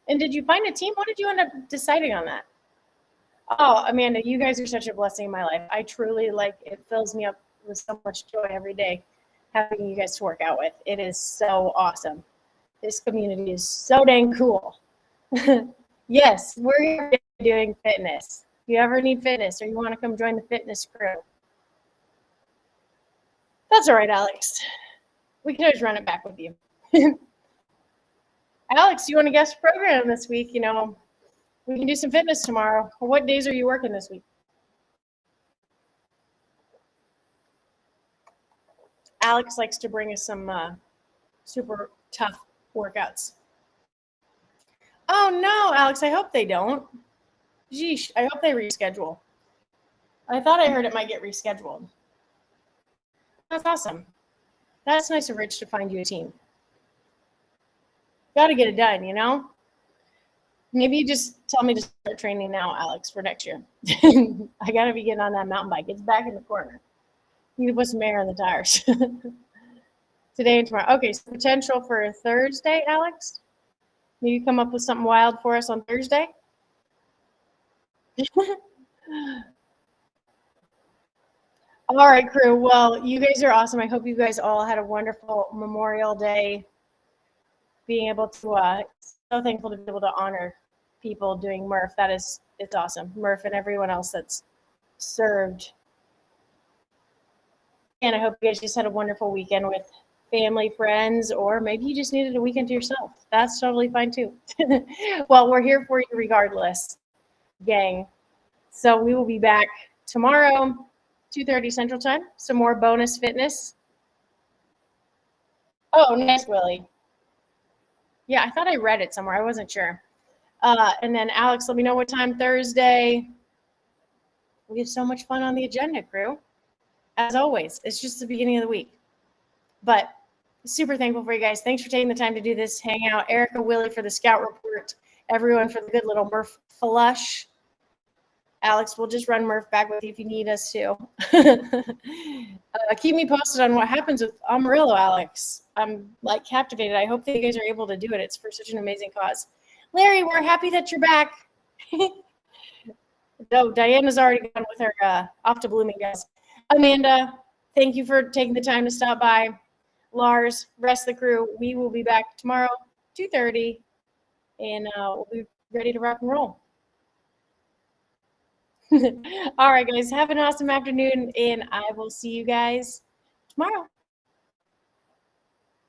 And did you find a team? What did you end up deciding on that? Oh, Amanda, you guys are such a blessing in my life. I truly it fills me up with so much joy every day having you guys to work out with. It is so awesome. This community is so dang cool. Yes, we're here doing fitness. If you ever need fitness or you want to come join the fitness crew, that's all right, Alex. We can always run it back with you. Alex, you want to guest program this week? You know, we can do some fitness tomorrow. What days are you working this week? Alex likes to bring us some super tough workouts. Oh, no, Alex, I hope they don't. Geesh, I hope they reschedule. I thought I heard it might get rescheduled. That's awesome. That's nice of Rich to find you a team. Got to get it done, you know? Maybe you just tell me to start training now, Alex, for next year. I got to be getting on that mountain bike. It's back in the corner. You need to put some air on the tires. Today and tomorrow. Okay, so potential for Thursday, Alex? Maybe come up with something wild for us on Thursday? All right, crew. Well, you guys are awesome. I hope you guys all had a wonderful Memorial Day. Being able to, so thankful to be able to honor people doing Murph. It's awesome. Murph and everyone else that's served. And I hope you guys just had a wonderful weekend with family, friends, or maybe you just needed a weekend to yourself. That's totally fine too. Well, we're here for you regardless, gang. So we will be back tomorrow, 2:30 Central Time. Some more bonus fitness. Oh, nice, Willie. Yeah, I thought I read it somewhere. I wasn't sure. And then, Alex, let me know what time Thursday. We have so much fun on the agenda, crew. As always, it's just the beginning of the week. But super thankful for you guys. Thanks for taking the time to do this hangout. Erica, Willie for the scout report. Everyone for the good little Murph flush. Alex, we'll just run Murph back with you if you need us to. Keep me posted on what happens with Amarillo, Alex. I'm captivated. I hope that you guys are able to do it. It's for such an amazing cause. Larry, we're happy that you're back. No, Diana's already gone with her off to Bloomingdale's. Amanda, thank you for taking the time to stop by. Lars, rest of the crew, we will be back tomorrow, 2:30, and we'll be ready to rock and roll. All right, guys, have an awesome afternoon, and I will see you guys tomorrow.